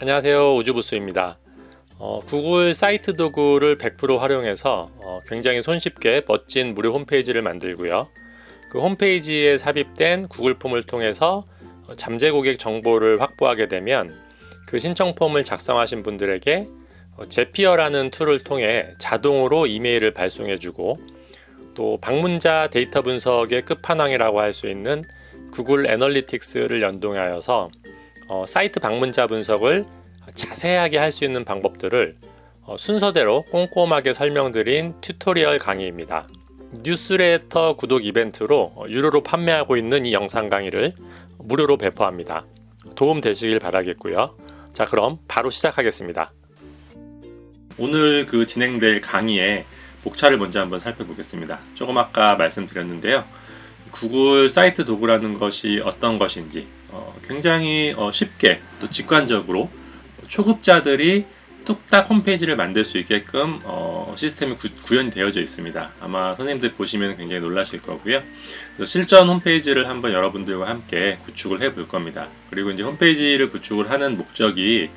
안녕하세요, 우주부스입니다. 구글 사이트 도구를 100% 활용해서 굉장히 손쉽게 멋진 무료 홈페이지를 만들고요. 그 홈페이지에 삽입된 구글 폼을 통해서 잠재 고객 정보를 확보하게 되면 그 신청 폼을 작성하신 분들에게 제피어라는 툴을 통해 자동으로 이메일을 발송해주고, 또 방문자 데이터 분석의 끝판왕이라고 할 수 있는 구글 애널리틱스를 연동하여서 사이트 방문자 분석을 자세하게 할 수 있는 방법들을 순서대로 꼼꼼하게 설명드린 튜토리얼 강의입니다. 뉴스레터 구독 이벤트로 유료로 판매하고 있는 이 영상 강의를 무료로 배포합니다. 도움 되시길 바라겠고요. 자, 그럼 바로 시작하겠습니다. 오늘 진행될 강의의 목차를 먼저 한번 살펴보겠습니다. 조금 아까 말씀드렸는데요. 구글 사이트 도구라는 것이 어떤 것인지 굉장히 쉽게 또 직관적으로 초급자들이 뚝딱 홈페이지를 만들 수 있게끔 시스템이 구현이 되어져 있습니다. 아마 선생님들 보시면 굉장히 놀라실 거고요. 실전 홈페이지를 한번 여러분들과 함께 구축을 해 볼 겁니다. 그리고 이제 홈페이지를 구축을 하는 목적이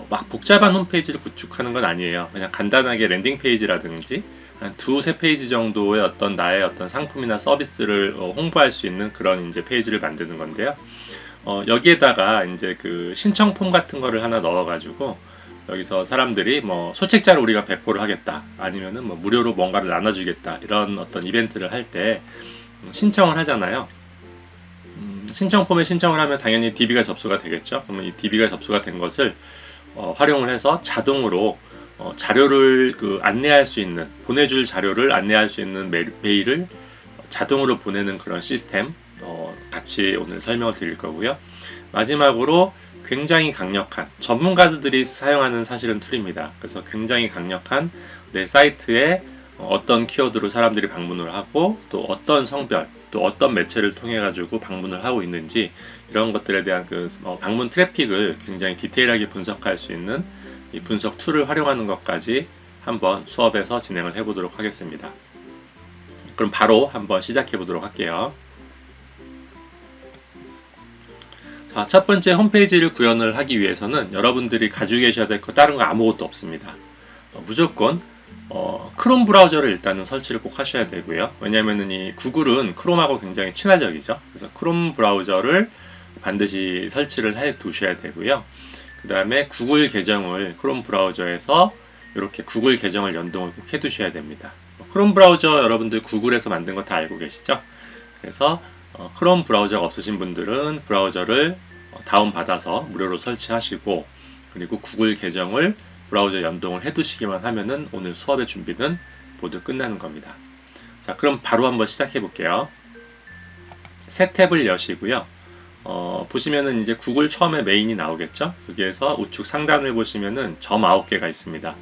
막 복잡한 홈페이지를 구축하는 건 아니에요. 그냥 간단하게 랜딩 페이지라든지 한 두세 페이지 정도의 나의 어떤 상품이나 서비스를 홍보할 수 있는 그런 이제 페이지를 만드는 건데요. 여기에다가 이제 신청 폼 같은 거를 하나 넣어가지고 여기서 사람들이 소책자를 우리가 배포를 하겠다, 아니면은 무료로 뭔가를 나눠주겠다, 이런 어떤 이벤트를 할 때 신청을 하잖아요. 신청 폼에 신청을 하면 당연히 DB가 접수가 되겠죠. 그러면 이 DB가 접수가 된 것을 활용을 해서 자동으로 자료를 안내할 수 있는, 보내줄 자료를 안내할 수 있는 메일을 자동으로 보내는 그런 시스템 같이 오늘 설명을 드릴 거고요. 마지막으로 굉장히 강력한, 전문가들이 사용하는 사실은 툴입니다. 그래서 굉장히 강력한 내 사이트에 어떤 키워드로 사람들이 방문을 하고, 또 어떤 성별, 또 어떤 매체를 통해 가지고 방문을 하고 있는지, 이런 것들에 대한 방문 트래픽을 굉장히 디테일하게 분석할 수 있는 이 분석 툴을 활용하는 것까지 한번 수업에서 진행을 해 보도록 하겠습니다. 그럼 바로 한번 시작해 보도록 할게요. 자, 첫 번째 홈페이지를 구현을 하기 위해서는 여러분들이 가지고 계셔야 될 거 다른 거 아무것도 없습니다. 무조건 크롬 브라우저를 일단은 설치를 꼭 하셔야 되고요. 왜냐하면 이 구글은 크롬하고 굉장히 친화적이죠. 그래서 크롬 브라우저를 반드시 설치를 해 두셔야 되고요. 그 다음에 구글 계정을 크롬 브라우저에서 이렇게 구글 계정을 연동을 꼭 해 두셔야 됩니다. 크롬 브라우저 여러분들 구글에서 만든 거 다 알고 계시죠? 그래서 크롬 브라우저가 없으신 분들은 브라우저를 다운받아서 무료로 설치하시고, 그리고 구글 계정을 브라우저 연동을 해 두시기만 하면은 오늘 수업의 준비는 모두 끝나는 겁니다. 자, 그럼 바로 한번 시작해 볼게요. 새 탭을 여시고요. 보시면은 이제 구글 처음에 메인이 나오겠죠? 여기에서 우측 상단을 보시면은 점 9개가 있습니다.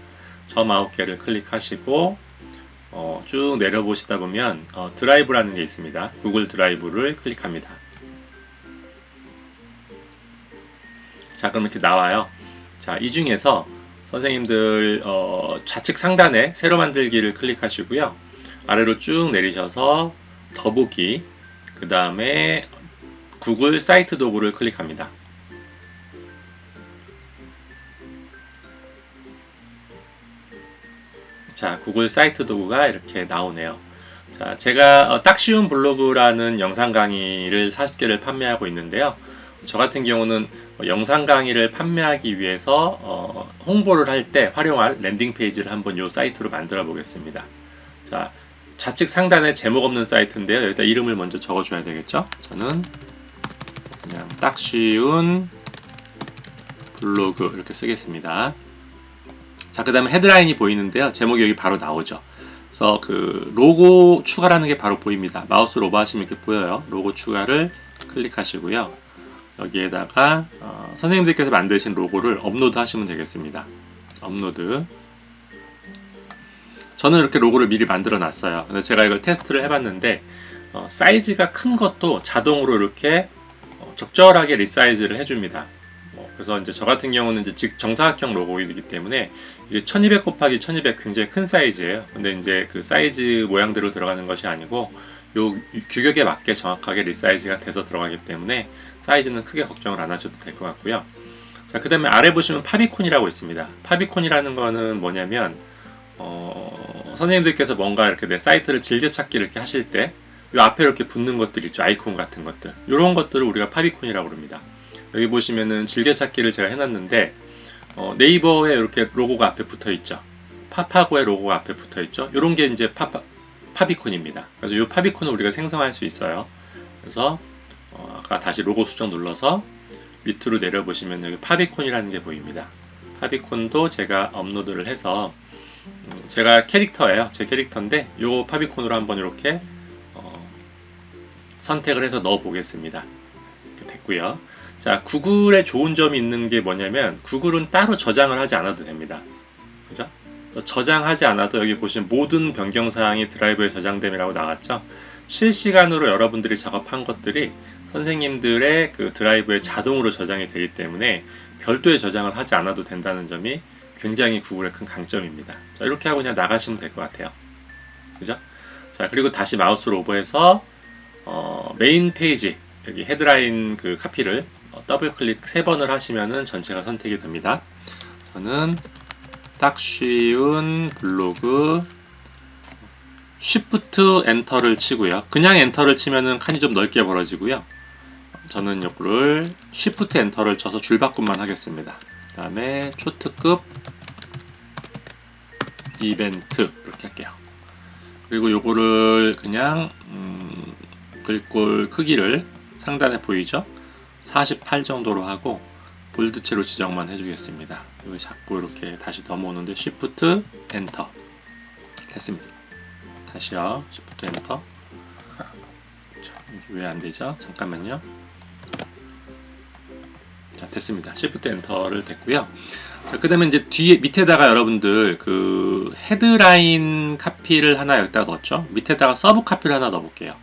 점 9개를 클릭하시고 쭉 내려보시다 보면 드라이브라는 게 있습니다. 구글 드라이브를 클릭합니다. 자, 그럼 이렇게 나와요. 자, 이 중에서 선생님들 좌측 상단에 새로 만들기를 클릭하시고요. 아래로 쭉 내리셔서 더보기, 그 다음에 구글 사이트 도구를 클릭합니다. 자, 구글 사이트 도구가 이렇게 나오네요. 자, 제가 딱 쉬운 블로그라는 영상 강의를 40개를 판매하고 있는데요. 저 같은 경우는 영상 강의를 판매하기 위해서 홍보를 할 때 활용할 랜딩 페이지를 한번 이 사이트로 만들어 보겠습니다. 자, 좌측 상단에 제목 없는 사이트인데요. 여기다 이름을 먼저 적어줘야 되겠죠. 저는 그냥 딱 쉬운 블로그 이렇게 쓰겠습니다. 자, 그 다음에 헤드라인이 보이는데요. 제목이 여기 바로 나오죠. 그래서 로고 추가라는 게 바로 보입니다. 마우스로 오버하시면 이렇게 보여요. 로고 추가를 클릭하시고요. 여기에다가 선생님들께서 만드신 로고를 업로드 하시면 되겠습니다. 업로드. 저는 이렇게 로고를 미리 만들어 놨어요. 근데 제가 이걸 테스트를 해봤는데 사이즈가 큰 것도 자동으로 이렇게 적절하게 리사이즈를 해줍니다. 그래서 이제 저 같은 경우는 이제 정사각형 로고이기 때문에 이게 1200 곱하기 1200 굉장히 큰 사이즈예요. 근데 이제 그 사이즈 모양대로 들어가는 것이 아니고 요 규격에 맞게 정확하게 리사이즈가 돼서 들어가기 때문에 사이즈는 크게 걱정을 안 하셔도 될 것 같고요. 자, 그 다음에 아래 보시면 파비콘이라고 있습니다. 파비콘이라는 거는 뭐냐면 선생님들께서 뭔가 이렇게 내 사이트를 즐겨찾기 이렇게 하실 때 이 앞에 이렇게 붙는 것들 있죠. 아이콘 같은 것들. 이런 것들을 우리가 파비콘이라고 부릅니다. 여기 보시면은 즐겨찾기를 제가 해놨는데 네이버에 이렇게 로고가 앞에 붙어 있죠. 파파고의 로고가 앞에 붙어 있죠. 이런 게 이제 파비콘입니다. 그래서 이 파비콘을 우리가 생성할 수 있어요. 그래서 아까 다시 로고 수정 눌러서 밑으로 내려보시면 여기 파비콘이라는 게 보입니다. 파비콘도 제가 업로드를 해서 제가 캐릭터예요. 제 캐릭터인데 이 파비콘으로 한번 이렇게 선택을 해서 넣어 보겠습니다. 이렇게 됐고요. 자, 구글에 좋은 점이 있는 게 뭐냐면 구글은 따로 저장을 하지 않아도 됩니다. 그죠? 저장하지 않아도 여기 보시면 모든 변경사항이 드라이브에 저장됨이라고 나왔죠. 실시간으로 여러분들이 작업한 것들이 선생님들의 그 드라이브에 자동으로 저장이 되기 때문에 별도의 저장을 하지 않아도 된다는 점이 굉장히 구글의 큰 강점입니다. 자, 이렇게 하고 그냥 나가시면 될 것 같아요. 그죠? 자, 그리고 다시 마우스로 오버해서 메인 페이지 여기 헤드라인 그 카피를 더블 클릭 3번을 하시면은 전체가 선택이 됩니다. 저는 딱 쉬운 블로그 쉬프트 엔터를 치고요. 그냥 엔터를 치면은 칸이 좀 넓게 벌어지고요. 저는 이거를 쉬프트 엔터를 쳐서 줄바꿈만 하겠습니다. 그 다음에 초특급 이벤트 이렇게 할게요. 그리고 요거를 그냥 글꼴 크기를 상단에 보이죠? 48 정도로 하고 볼드체로 지정만 해주겠습니다. 여기 자꾸 이렇게 다시 넘어오는데 Shift 엔터 됐습니다. 다시요. Shift 엔터. 이게 왜 안 되죠? 잠깐만요. 자, 됐습니다. Shift 엔터를 됐고요. 자, 그 다음에 이제 뒤에 밑에다가 여러분들 그 헤드라인 카피를 하나 여기다 넣었죠? 밑에다가 서브 카피를 하나 넣어볼게요.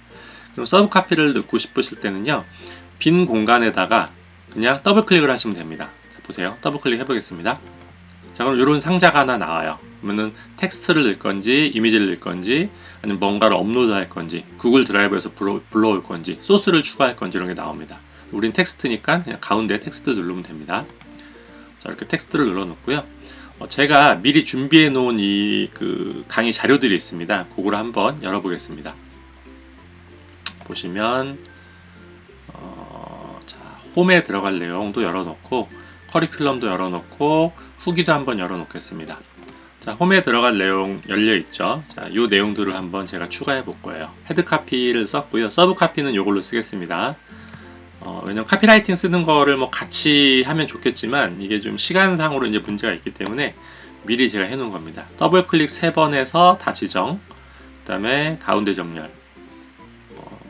그럼 서브 카피를 넣고 싶으실 때는요, 빈 공간에다가 그냥 더블 클릭을 하시면 됩니다. 자, 보세요. 더블 클릭 해보겠습니다. 자, 그럼 이런 상자가 하나 나와요. 그러면은 텍스트를 넣을 건지, 이미지를 넣을 건지, 아니면 뭔가를 업로드 할 건지, 구글 드라이브에서 불러올 건지, 소스를 추가할 건지 이런 게 나옵니다. 우린 텍스트니까 그냥 가운데 텍스트 누르면 됩니다. 자, 이렇게 텍스트를 눌러놓고요. 제가 미리 준비해 놓은 이 그 강의 자료들이 있습니다. 그거를 한번 열어보겠습니다. 보시면 자, 홈에 들어갈 내용도 열어놓고 커리큘럼도 열어놓고 후기도 한번 열어놓겠습니다. 자, 홈에 들어갈 내용 열려있죠. 자, 이 내용들을 한번 제가 추가해 볼 거예요. 헤드 카피를 썼고요. 서브 카피는 이걸로 쓰겠습니다. 왜냐면 카피라이팅 쓰는 거를 뭐 같이 하면 좋겠지만 이게 좀 시간상으로 이제 문제가 있기 때문에 미리 제가 해 놓은 겁니다. 더블 클릭 3번 해서 다 지정, 그 다음에 가운데 정렬,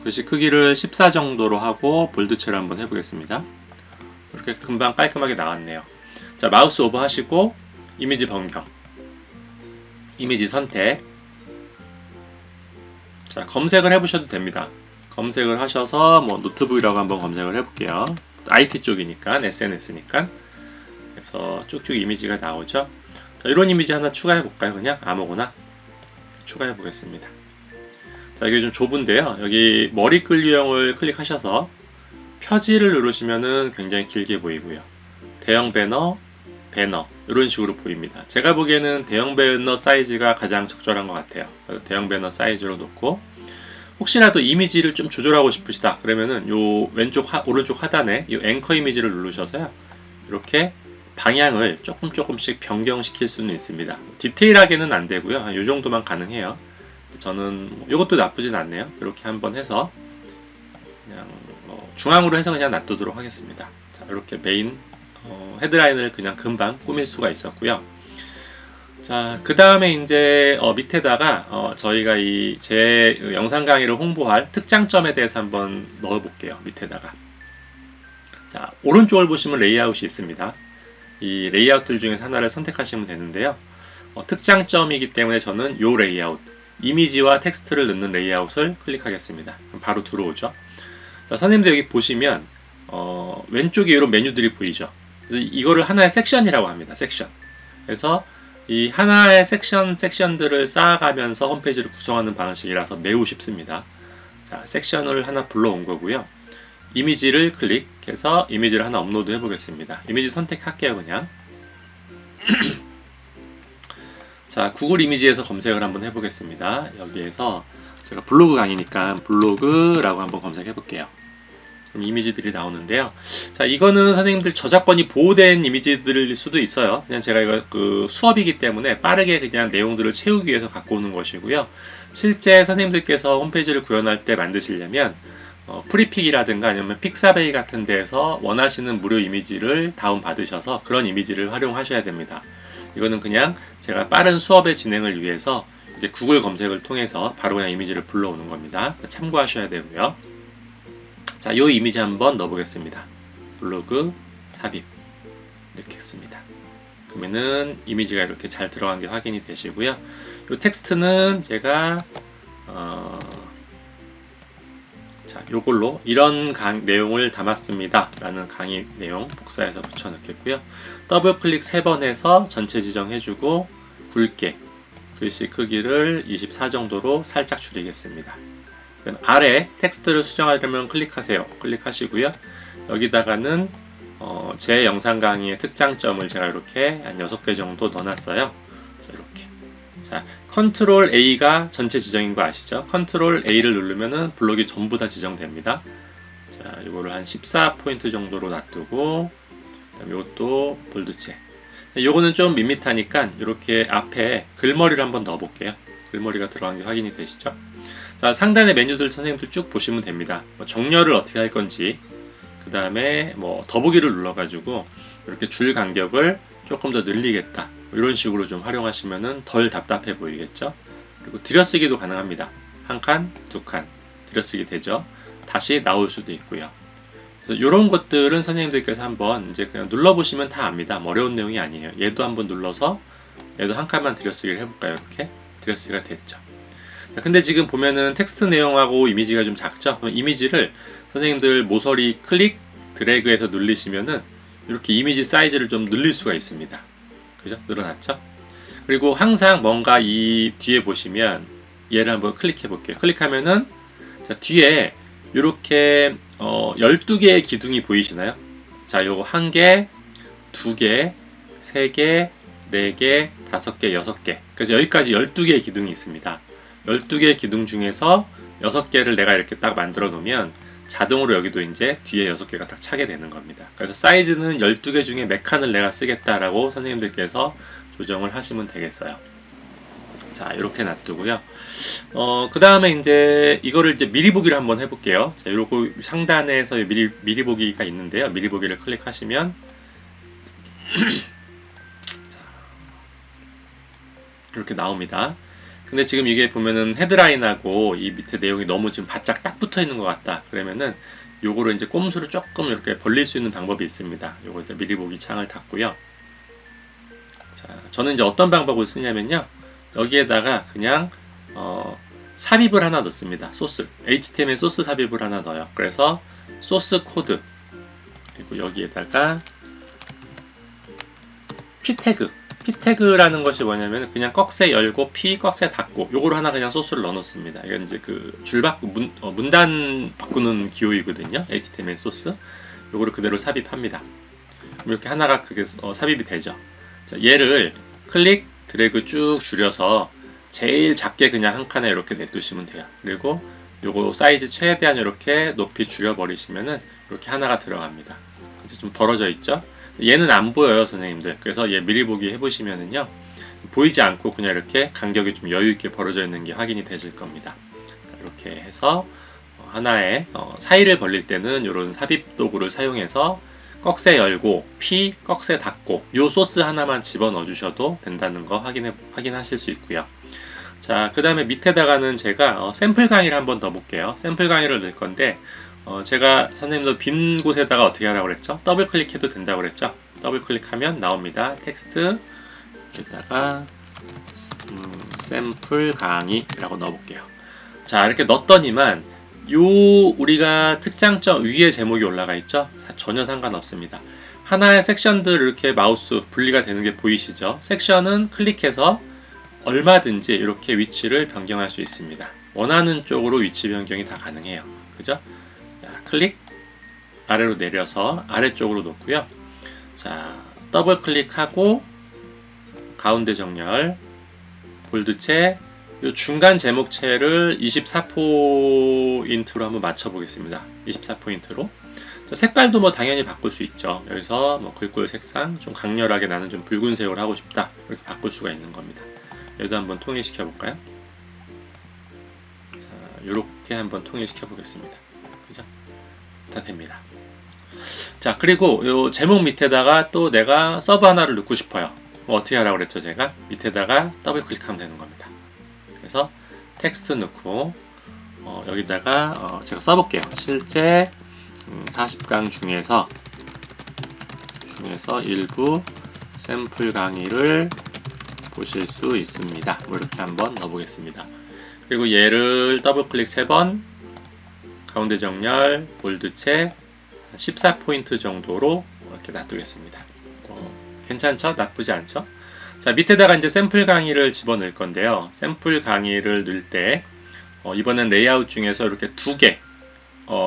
글씨 크기를 14 정도로 하고 볼드체로 한번 해보겠습니다. 이렇게 금방 깔끔하게 나왔네요. 자, 마우스 오버 하시고 이미지 변경, 이미지 선택. 자, 검색을 해보셔도 됩니다. 검색을 하셔서 뭐 노트북이라고 한번 검색을 해볼게요. IT 쪽이니까, SNS니까. 그래서 쭉쭉 이미지가 나오죠. 자, 이런 이미지 하나 추가해볼까요? 그냥 아무거나 추가해보겠습니다. 자, 이게 좀 좁은데요. 여기 머리 끌 유형을 클릭하셔서 표지를 누르시면은 굉장히 길게 보이고요. 대형 배너, 이런 식으로 보입니다. 제가 보기에는 대형 배너 사이즈가 가장 적절한 것 같아요. 대형 배너 사이즈로 놓고, 혹시라도 이미지를 좀 조절하고 싶으시다 그러면은 요 왼쪽 오른쪽 하단에 이 앵커 이미지를 누르셔서요, 이렇게 방향을 조금씩 변경시킬 수는 있습니다. 디테일하게는 안 되고요. 이 정도만 가능해요. 저는 이것도 나쁘진 않네요. 이렇게 한번 해서 그냥 중앙으로 해서 그냥 놔두도록 하겠습니다. 자, 이렇게 메인 헤드라인을 그냥 금방 꾸밀 수가 있었고요. 자, 그 다음에 이제 밑에다가 저희가 이 제 영상 강의를 홍보할 특장점에 대해서 한번 넣어 볼게요. 밑에다가. 자, 오른쪽을 보시면 레이아웃이 있습니다. 이 레이아웃들 중에서 하나를 선택하시면 되는데요. 특장점이기 때문에 저는 요 레이아웃, 이미지와 텍스트를 넣는 레이아웃을 클릭하겠습니다. 그럼 바로 들어오죠. 자, 선생님들 여기 보시면 왼쪽에 이런 메뉴들이 보이죠. 그래서 이거를 하나의 섹션이라고 합니다. 섹션. 그래서 이 하나의 섹션들을 쌓아가면서 홈페이지를 구성하는 방식이라서 매우 쉽습니다. 자, 섹션을 하나 불러온 거고요. 이미지를 클릭해서 이미지를 하나 업로드 해보겠습니다. 이미지 선택할게요, 그냥. 자, 구글 이미지에서 검색을 한번 해보겠습니다. 여기에서 제가 블로그 강의니까 블로그라고 한번 검색해 볼게요. 그럼 이미지들이 나오는데요. 자, 이거는 선생님들 저작권이 보호된 이미지들일 수도 있어요. 그냥 제가 이거 수업이기 때문에 빠르게 그냥 내용들을 채우기 위해서 갖고 오는 것이고요. 실제 선생님들께서 홈페이지를 구현할 때 만드시려면 프리픽이라든가 아니면 픽사베이 같은 데에서 원하시는 무료 이미지를 다운받으셔서 그런 이미지를 활용하셔야 됩니다. 이거는 그냥 제가 빠른 수업의 진행을 위해서 이제 구글 검색을 통해서 바로 그냥 이미지를 불러오는 겁니다. 참고하셔야 되고요. 자, 이 이미지 한번 넣어보겠습니다. 블로그 삽입 이렇게 했습니다. 그러면은 이미지가 이렇게 잘 들어간 게 확인이 되시고요. 이 텍스트는 제가 자, 요걸로 이런 내용을 담았습니다 라는 강의 내용 복사해서 붙여 넣겠고요. 더블 클릭 3번 해서 전체 지정해주고 굵게 글씨 크기를 24 정도로 살짝 줄이겠습니다. 아래 텍스트를 수정하려면 클릭하세요. 클릭하시고요. 여기다가는 제 영상 강의의 특장점을 제가 이렇게 한 6개 정도 넣어놨어요. 자, 이렇게. 자, 컨트롤 A가 전체 지정인 거 아시죠? 컨트롤 A를 누르면은 블록이 전부 다 지정됩니다. 자, 이거를 한 14포인트 정도로 놔두고, 그다음에 이것도 볼드체. 요거는 좀 밋밋하니까 이렇게 앞에 글머리를 한번 넣어 볼게요. 글머리가 들어간 게 확인이 되시죠? 자, 상단의 메뉴들 선생님들 쭉 보시면 됩니다. 정렬을 어떻게 할 건지, 그 다음에 더보기를 눌러가지고 이렇게 줄 간격을 조금 더 늘리겠다. 이런 식으로 좀 활용하시면은 덜 답답해 보이겠죠? 그리고 들여쓰기도 가능합니다. 한 칸, 두 칸 들여쓰기 되죠? 다시 나올 수도 있고요. 그래서 이런 것들은 선생님들께서 한번 이제 그냥 눌러보시면 다 압니다. 어려운 내용이 아니에요. 얘도 한번 눌러서 얘도 한 칸만 들여쓰기를 해볼까요? 이렇게 들여쓰기가 됐죠. 자, 근데 지금 보면은 텍스트 내용하고 이미지가 좀 작죠? 그럼 이미지를 선생님들 모서리 클릭, 드래그해서 누르시면은 이렇게 이미지 사이즈를 좀 늘릴 수가 있습니다. 그죠? 늘어났죠? 그리고 항상 뭔가 이 뒤에 보시면 얘를 한번 클릭해 볼게요. 클릭하면은 자, 뒤에 이렇게 12개의 기둥이 보이시나요? 자, 요거 1개, 2개, 3개, 4개, 5개, 6개. 그래서 여기까지 12개의 기둥이 있습니다. 12개의 기둥 중에서 6개를 내가 이렇게 딱 만들어 놓으면 자동으로 여기도 이제 뒤에 6개가 딱 차게 되는 겁니다. 그래서 사이즈는 12개 중에 몇 칸을 내가 쓰겠다라고 선생님들께서 조정을 하시면 되겠어요. 자, 이렇게 놔두고요. 그 다음에 이제 이거를 이제 미리 보기를 한번 해볼게요. 자, 요거 상단에서 미리 보기가 있는데요. 미리 보기를 클릭하시면 자, 이렇게 나옵니다. 근데 지금 이게 보면은 헤드라인하고 이 밑에 내용이 너무 지금 바짝 딱 붙어 있는 것 같다. 그러면은 요거를 이제 꼼수를 조금 이렇게 벌릴 수 있는 방법이 있습니다. 요거 이제 미리 보기 창을 닫고요. 자, 저는 이제 어떤 방법을 쓰냐면요. 여기에다가 그냥 삽입을 하나 넣습니다. 소스 HTML 소스 삽입을 하나 넣어요. 그래서 소스 코드 그리고 여기에다가 p 태그라는 것이 뭐냐면 그냥 꺽쇠 열고 p 꺽쇠 닫고 요거를 하나 그냥 소스를 넣어 놓습니다. 이건 이제 그 문단 바꾸는 기호이거든요. HTML 소스 요거를 그대로 삽입합니다. 이렇게 하나가 그게 삽입이 되죠. 자, 얘를 클릭 드래그 쭉 줄여서 제일 작게 그냥 한 칸에 이렇게 냅두시면 돼요. 그리고 요거 사이즈 최대한 이렇게 높이 줄여버리시면은 이렇게 하나가 들어갑니다. 이제 좀 벌어져 있죠? 얘는 안 보여요, 선생님들. 그래서 얘 미리 보기 해보시면은요, 보이지 않고 그냥 이렇게 간격이 좀 여유있게 벌어져 있는 게 확인이 되실 겁니다. 자, 이렇게 해서 하나의 사이를 벌릴 때는 이런 삽입 도구를 사용해서 꺽쇠 열고 P 꺽쇠 닫고 요 소스 하나만 집어넣어 주셔도 된다는 거 확인하실 수 있고요. 자, 그 다음에 밑에다가는 제가 샘플 강의를 한번 더 볼게요. 샘플 강의를 넣을 건데 제가 선생님도 빈 곳에다가 어떻게 하라고 그랬죠? 더블 클릭해도 된다고 그랬죠? 더블 클릭하면 나옵니다. 텍스트 여기다가 샘플 강의라고 넣어볼게요. 자, 이렇게 넣었더니만 우리가 특장점 위에 제목이 올라가 있죠? 전혀 상관없습니다. 하나의 섹션들 이렇게 마우스 분리가 되는 게 보이시죠? 섹션은 클릭해서 얼마든지 이렇게 위치를 변경할 수 있습니다. 원하는 쪽으로 위치 변경이 다 가능해요. 그죠? 자, 클릭, 아래로 내려서 아래쪽으로 놓고요. 자, 더블 클릭하고 가운데 정렬, 볼드체, 이 중간 제목체를 24포인트로 한번 맞춰 보겠습니다. 24포인트로. 색깔도 뭐 당연히 바꿀 수 있죠. 여기서 뭐 글꼴 색상 좀 강렬하게 나는 좀 붉은색으로 하고 싶다. 이렇게 바꿀 수가 있는 겁니다. 여기도 한번 통일시켜 볼까요? 자, 이렇게 한번 통일시켜 보겠습니다. 그죠? 다 됩니다. 자, 그리고 이 제목 밑에다가 또 내가 서브 하나를 넣고 싶어요. 뭐 어떻게 하라고 그랬죠? 제가 밑에다가 더블 클릭하면 되는 겁니다. 그래서 텍스트 넣고 여기다가 제가 써볼게요. 실제 40강 중에서 일부 샘플 강의를 보실 수 있습니다. 뭐 이렇게 한번 넣어보겠습니다. 그리고 얘를 더블 클릭 3번, 가운데 정렬, 볼드체 14포인트 정도로 이렇게 놔두겠습니다. 괜찮죠? 나쁘지 않죠? 자, 밑에다가 이제 샘플 강의를 집어넣을 건데요. 샘플 강의를 넣을 때 이번엔 레이아웃 중에서 이렇게 두 개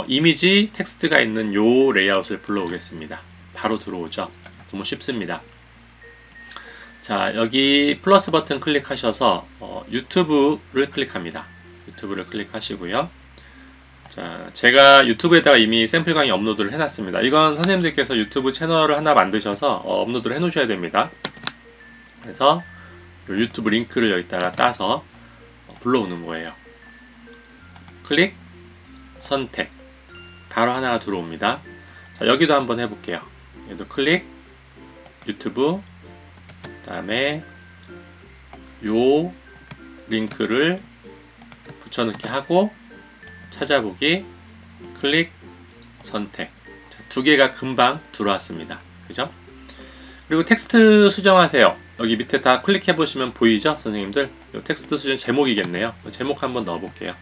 이미지 텍스트가 있는 요 레이아웃을 불러오겠습니다. 바로 들어오죠. 너무 쉽습니다. 자, 여기 플러스 버튼 클릭하셔서 유튜브를 클릭합니다. 유튜브를 클릭하시고요. 자, 제가 유튜브에다가 이미 샘플 강의 업로드를 해놨습니다. 이건 선생님들께서 유튜브 채널을 하나 만드셔서 업로드를 해놓으셔야 됩니다. 그래서 유튜브 링크를 여기다가 따서 불러오는 거예요. 클릭, 선택, 바로 하나가 들어옵니다. 자, 여기도 한번 해볼게요. 얘도 클릭, 유튜브, 그 다음에 요 링크를 붙여넣기 하고 찾아보기, 클릭, 선택. 자, 두 개가 금방 들어왔습니다. 그죠? 그리고 텍스트 수정하세요. 여기 밑에 다 클릭해 보시면 보이죠? 선생님들? 이 텍스트 수정 제목이겠네요. 제목 한번 넣어 볼게요.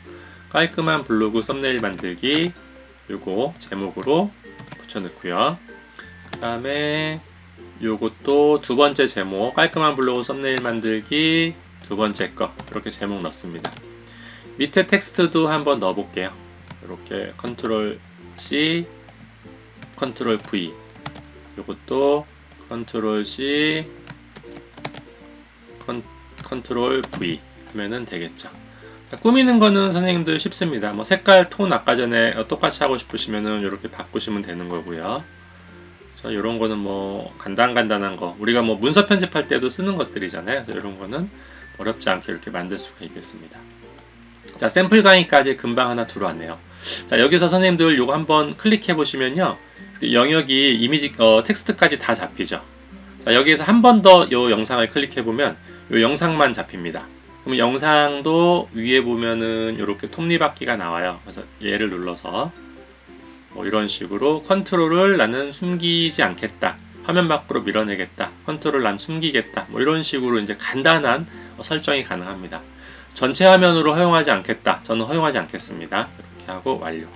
깔끔한 블로그 썸네일 만들기, 요거 제목으로 붙여넣고요. 그 다음에 요것도 두 번째 제목, 깔끔한 블로그 썸네일 만들기 두 번째 거, 이렇게 제목 넣습니다. 밑에 텍스트도 한번 넣어 볼게요. 이렇게 컨트롤 C, 컨트롤 V, 요것도 컨트롤 C, 컨트롤 V 하면은 되겠죠. 자, 꾸미는 거는 선생님들 쉽습니다. 뭐 색깔, 톤 아까 전에 똑같이 하고 싶으시면은 이렇게 바꾸시면 되는 거고요. 자, 이런 거는 뭐 간단한 거, 우리가 뭐 문서 편집할 때도 쓰는 것들이잖아요. 이런 거는 어렵지 않게 이렇게 만들 수가 있겠습니다. 자, 샘플 강의까지 금방 하나 들어왔네요. 자, 여기서 선생님들 요거 한번 클릭해 보시면요, 영역이 이미지 텍스트까지 다 잡히죠. 자, 여기에서 한 번 더 요 영상을 클릭해 보면 요 영상만 잡힙니다. 그럼 영상도 위에 보면은 이렇게 톱니바퀴가 나와요. 그래서 얘를 눌러서 뭐 이런 식으로 컨트롤을 나는 숨기지 않겠다, 화면 밖으로 밀어내겠다, 컨트롤 난 숨기겠다, 뭐 이런 식으로 이제 간단한 설정이 가능합니다. 전체 화면으로 허용하지 않겠다, 저는 허용하지 않겠습니다. 이렇게 하고 완료.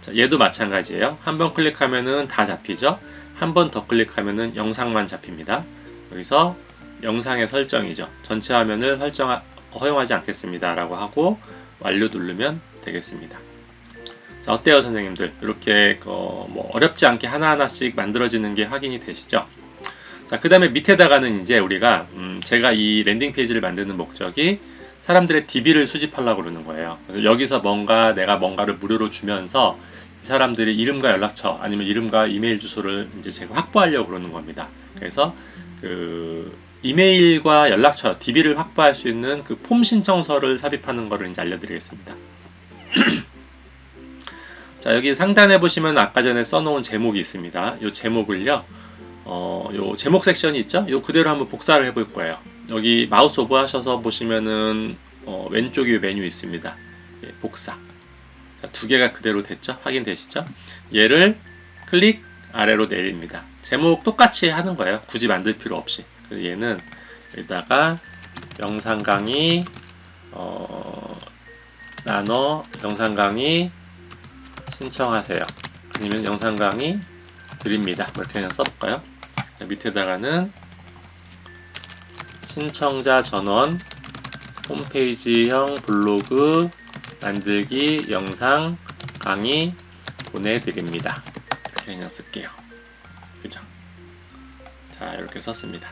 자, 얘도 마찬가지예요. 한 번 클릭하면은 다 잡히죠. 한 번 더 클릭하면은 영상만 잡힙니다. 여기서 영상의 설정이죠. 전체 화면을 허용하지 않겠습니다 라고 하고 완료 누르면 되겠습니다. 자, 어때요 선생님들? 이렇게 뭐 어렵지 않게 하나하나씩 만들어지는 게 확인이 되시죠? 자, 그 다음에 밑에다가는 이제 우리가 제가 이 랜딩 페이지를 만드는 목적이 사람들의 DB를 수집하려고 그러는 거예요. 그래서 여기서 내가 뭔가를 무료로 주면서 이 사람들의 이름과 연락처 아니면 이름과 이메일 주소를 이제 제가 확보하려고 그러는 겁니다. 그래서 이메일과 연락처, DB를 확보할 수 있는 그 폼 신청서를 삽입하는 것을 이제 알려드리겠습니다. 자, 여기 상단에 보시면 아까 전에 써놓은 제목이 있습니다. 이 제목을요, 요 제목 섹션이 있죠? 요 그대로 한번 복사를 해볼 거예요. 여기 마우스 오버 하셔서 보시면은 왼쪽에 메뉴 있습니다. 예, 복사. 자, 두 개가 그대로 됐죠? 확인되시죠? 얘를 클릭 아래로 내립니다. 제목 똑같이 하는 거예요. 굳이 만들 필요 없이. 그래서 얘는 여기다가 영상 강의 영상 강의 신청하세요. 아니면 영상 강의 드립니다. 이렇게 그냥 써볼까요? 자, 밑에다가는 신청자 전원 홈페이지형 블로그 만들기 영상 강의 보내드립니다. 이렇게 그냥 쓸게요. 그죠? 자, 이렇게 썼습니다.